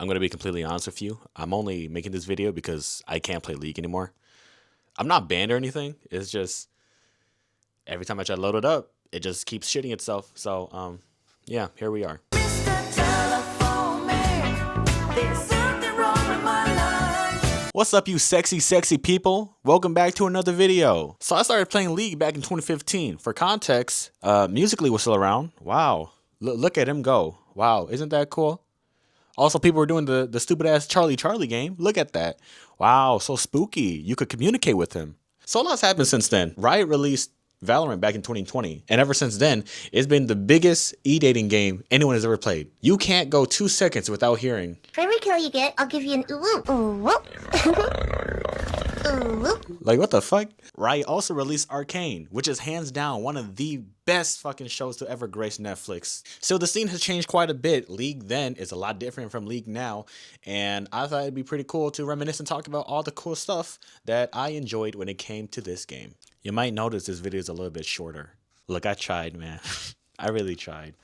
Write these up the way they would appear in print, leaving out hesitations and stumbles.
I'm going to be completely honest with you. I'm only making this video because I can't play League anymore. I'm not banned or anything. It's just every time I try to load it up, it just keeps shitting itself. So, yeah, here we are. What's up, you sexy people? Welcome back to another video. So I started playing League back in 2015. For context, Musically was still around. Wow. Look at him go. Wow, isn't that cool? Also, people were doing the stupid-ass Charlie game. Look at that. Wow, so spooky. You could communicate with him. So a lot's happened since then. Riot released Valorant back in 2020. And ever since then, it's been the biggest e-dating game anyone has ever played. You can't go 2 seconds without hearing, For every kill you get, I'll give you an ooh ooh. like, what the fuck? Riot also released Arcane, which is hands down one of the best fucking shows to ever grace Netflix. So the scene has changed quite a bit. League then is a lot different from League now, and I thought it'd be pretty cool to reminisce and talk about all the cool stuff that I enjoyed when it came to this game. You might notice this video is a little bit shorter. Look, I tried, man. I really tried.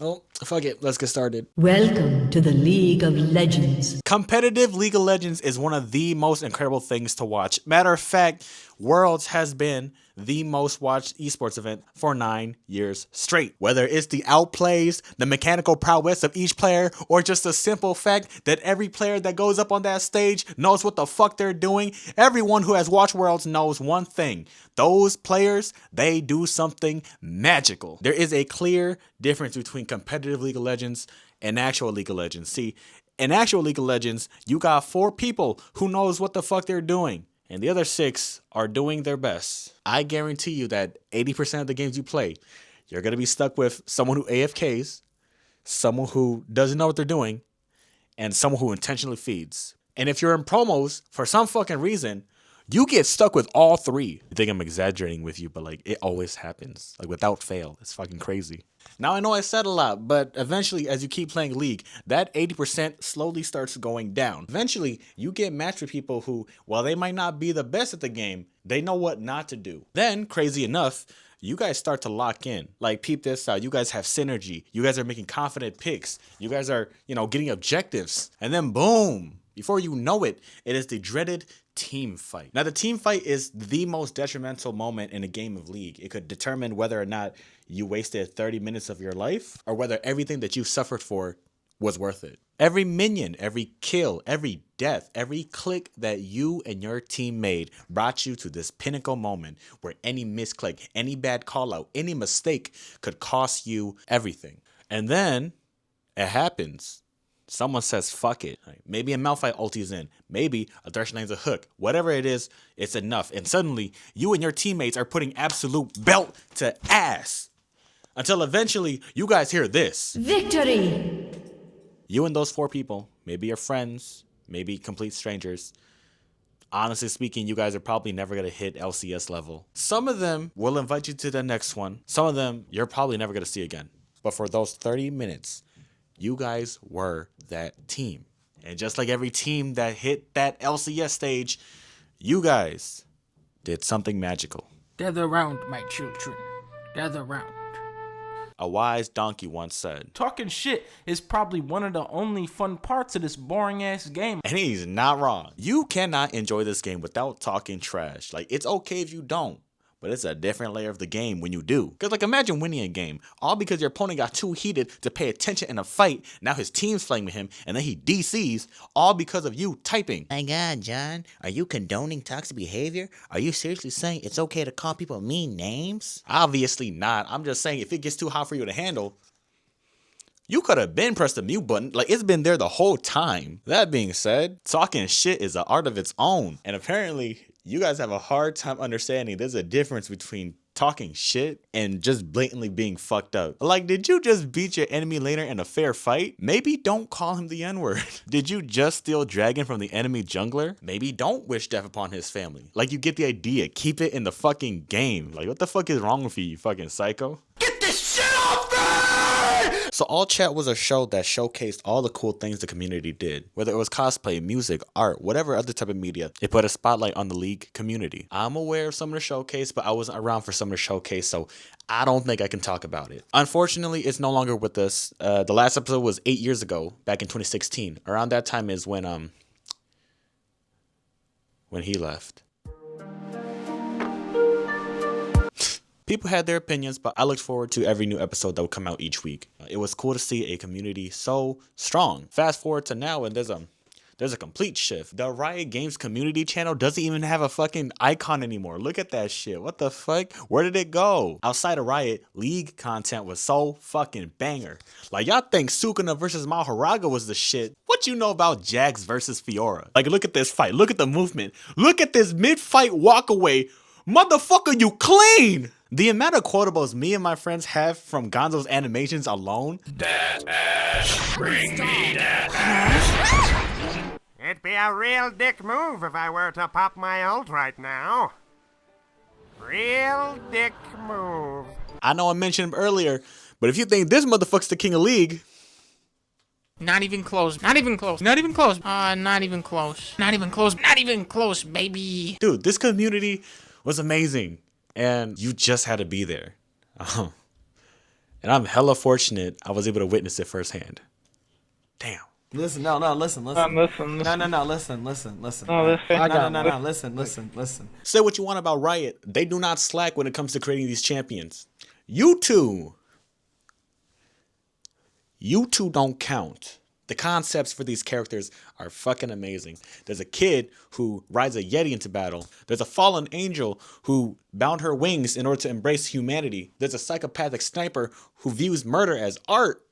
Oh, fuck it. Let's get started. Welcome to the League of Legends. Competitive League of Legends is one of the most incredible things to watch. Matter of fact, Worlds has been the most watched esports event for 9 years straight. Whether it's the outplays, the mechanical prowess of each player, or just the simple fact that every player that goes up on that stage knows what the fuck they're doing, everyone who has watched Worlds knows one thing. Those players, they do something magical. There is a clear difference between competitive League of Legends and actual League of Legends. See, in actual League of Legends, you got 4 people who knows what the fuck they're doing, and the other 6 are doing their best. I guarantee you that 80% of the games you play, you're going to be stuck with someone who AFKs, someone who doesn't know what they're doing, and someone who intentionally feeds. And if you're in promos, for some fucking reason, you get stuck with all 3. You think I'm exaggerating with you, but like, it always happens. Like, without fail. It's fucking crazy. Now, I know I said a lot, but eventually, as you keep playing League, that 80% slowly starts going down. Eventually, you get matched with people who, while they might not be the best at the game, they know what not to do. Then, crazy enough, you guys start to lock in. Like, peep this out. You guys have synergy. You guys are making confident picks. You guys are, getting objectives. And then, boom, before you know it, it is the dreaded team fight. Now, the team fight is the most detrimental moment in a game of League. It could determine whether or not you wasted 30 minutes of your life or whether everything that you suffered for was worth it. Every minion, every kill, every death, every click that you and your team made brought you to this pinnacle moment where any misclick, any bad call out, any mistake could cost you everything. And then it happens. Someone says, fuck it. Maybe a Malphite ulti's in. Maybe a Thresh lands a hook. Whatever it is, it's enough. And suddenly, you and your teammates are putting absolute belt to ass. Until eventually, you guys hear this. Victory! You and those 4 people, maybe your friends, maybe complete strangers. Honestly speaking, you guys are probably never going to hit LCS level. Some of them will invite you to the next one. Some of them, you're probably never going to see again. But for those 30 minutes, you guys were that team. And just like every team that hit that LCS stage, you guys did something magical. Gather round, my children. Gather round. A wise donkey once said. Talking shit is probably one of the only fun parts of this boring ass game. And he's not wrong. You cannot enjoy this game without talking trash. Like, it's okay if you don't. But it's a different layer of the game when you do. Because, like, imagine winning a game, all because your opponent got too heated to pay attention in a fight. Now his team's flaming him, and then he DCs, all because of you typing. My God, John, are you condoning toxic behavior? Are you seriously saying it's okay to call people mean names? Obviously not. I'm just saying, if it gets too hot for you to handle, you could have been pressed the mute button. Like, it's been there the whole time. That being said, talking shit is an art of its own. And apparently, you guys have a hard time understanding there's a difference between talking shit and just blatantly being fucked up. Like, did you just beat your enemy laner in a fair fight? Maybe don't call him the N-word. Did you just steal dragon from the enemy jungler? Maybe don't wish death upon his family. Like, you get the idea. Keep it in the fucking game. Like, what the fuck is wrong with you, you fucking psycho? Get this shit off me! So All Chat was a show that showcased all the cool things the community did. Whether it was cosplay, music, art, whatever other type of media, it put a spotlight on the League community. I'm aware of some of the showcase, but I wasn't around for some of the showcase, so I don't think I can talk about it. Unfortunately, it's no longer with us. The last episode was 8 years ago, back in 2016. Around that time is when he left. People had their opinions, but I looked forward to every new episode that would come out each week. It was cool to see a community so strong. Fast forward to now, and there's a complete shift. The Riot Games community channel doesn't even have a fucking icon anymore. Look at that shit. What the fuck? Where did it go? Outside of Riot, League content was so fucking banger. Like, y'all think Sukuna versus Mahoraga was the shit. What you know about Jax versus Fiora? Like, look at this fight. Look at the movement. Look at this mid-fight walk away. Motherfucker, you clean! The amount of quotables me and my friends have from Gonzo's animations alone. That ass. Bring me that ass. It'd be a real dick move if I were to pop my ult right now. Real dick move. I know I mentioned him earlier, but if you think this motherfucker's the king of League, not even close. Not even close. Not even close. Not even close. Not even close. Not even close, baby. Dude, this community was amazing. And you just had to be there. And I'm hella fortunate I was able to witness it firsthand. Damn. Listen, no, listen. Listen. No, listen. Listen. Say what you want about Riot. They do not slack when it comes to creating these champions. You two don't count. The concepts for these characters are fucking amazing. There's a kid who rides a Yeti into battle. There's a fallen angel who bound her wings in order to embrace humanity. There's a psychopathic sniper who views murder as art.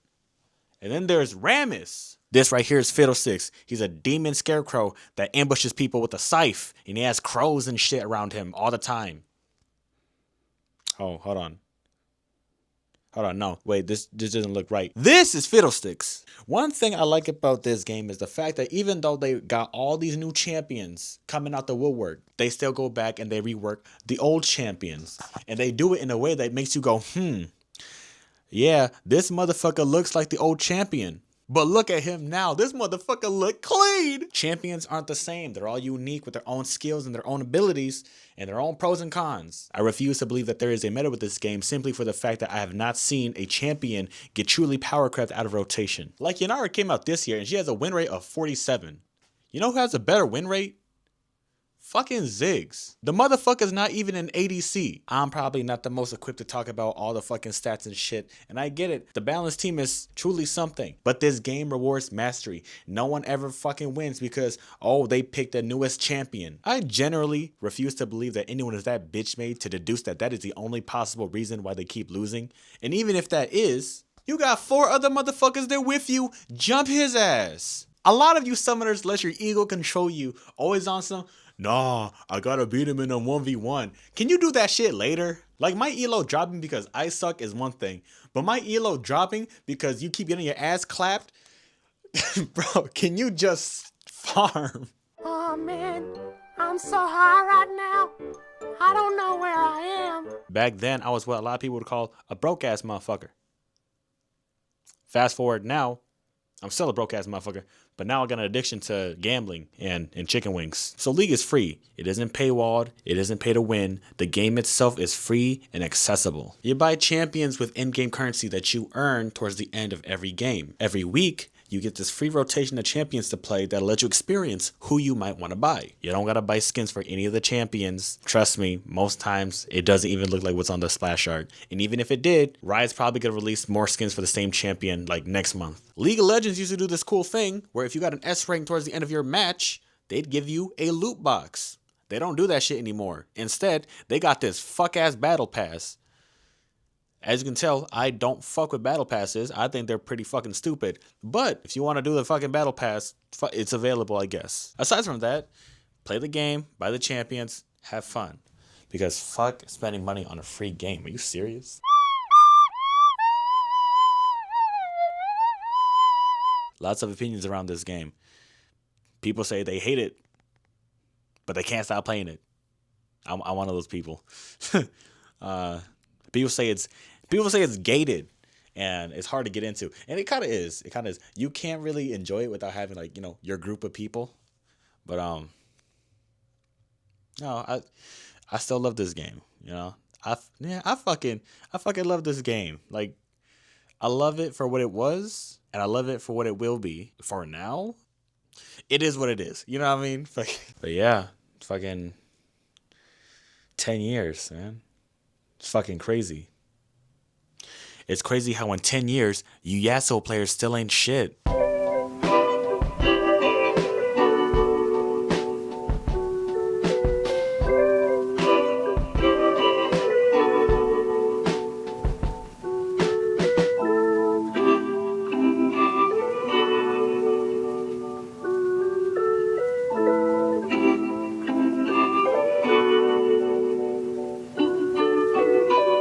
And then there's Rammus. This right here is Fiddlesticks. He's a demon scarecrow that ambushes people with a scythe. And he has crows and shit around him all the time. Oh, hold on. No, wait, this doesn't look right. This is Fiddlesticks. One thing I like about this game is the fact that even though they got all these new champions coming out the woodwork, they still go back and they rework the old champions. And they do it in a way that makes you go, yeah, this motherfucker looks like the old champion. But look at him now. This motherfucker look clean. Champions aren't the same. They're all unique with their own skills and their own abilities and their own pros and cons. I refuse to believe that there is a meta with this game simply for the fact that I have not seen a champion get truly power crept out of rotation. Like Yanara came out this year and she has a win rate of 47. You know who has a better win rate? Fucking Ziggs. The motherfucker's not even an ADC. I'm probably not the most equipped to talk about all the fucking stats and shit. And I get it. The balanced team is truly something. But this game rewards mastery. No one ever fucking wins because, oh, they picked the newest champion. I generally refuse to believe that anyone is that bitch made to deduce that that is the only possible reason why they keep losing. And even if that is, you got 4 other motherfuckers there with you. Jump his ass. A lot of you summoners let your ego control you. Always on some, nah, I gotta beat him in a 1v1. Can you do that shit later? Like, my elo dropping because I suck is one thing. But my elo dropping because you keep getting your ass clapped? Bro, can you just farm? Oh man, I'm so high right now. I don't know where I am. Back then, I was what a lot of people would call a broke-ass motherfucker. Fast forward now, I'm still a broke-ass motherfucker. But now I got an addiction to gambling and chicken wings. So League is free. It isn't paywalled. It isn't pay to win. The game itself is free and accessible. You buy champions with in-game currency that you earn towards the end of every game. Every week, you get this free rotation of champions to play that'll let you experience who you might want to buy. You don't gotta buy skins for any of the champions. Trust me, most times it doesn't even look like what's on the splash art. And even if it did, Riot's probably gonna release more skins for the same champion like next month. League of Legends used to do this cool thing where if you got an S rank towards the end of your match, they'd give you a loot box. They don't do that shit anymore. Instead, they got this fuck-ass battle pass. As you can tell, I don't fuck with battle passes. I think they're pretty fucking stupid. But if you want to do the fucking battle pass, it's available, I guess. Aside from that, play the game, buy the champions, have fun. Because fuck spending money on a free game. Are you serious? Lots of opinions around this game. People say they hate it, but they can't stop playing it. I'm one of those people. People say it's gated, and it's hard to get into. And it kind of is. It kind of is. You can't really enjoy it without having like, you know, your group of people. But no, I still love this game, you know. I fucking love this game. Like, I love it for what it was, and I love it for what it will be. For now, it is what it is. You know what I mean? But yeah, fucking 10 years, man. It's fucking crazy. It's crazy how in 10 years, you Yasuo players still ain't shit.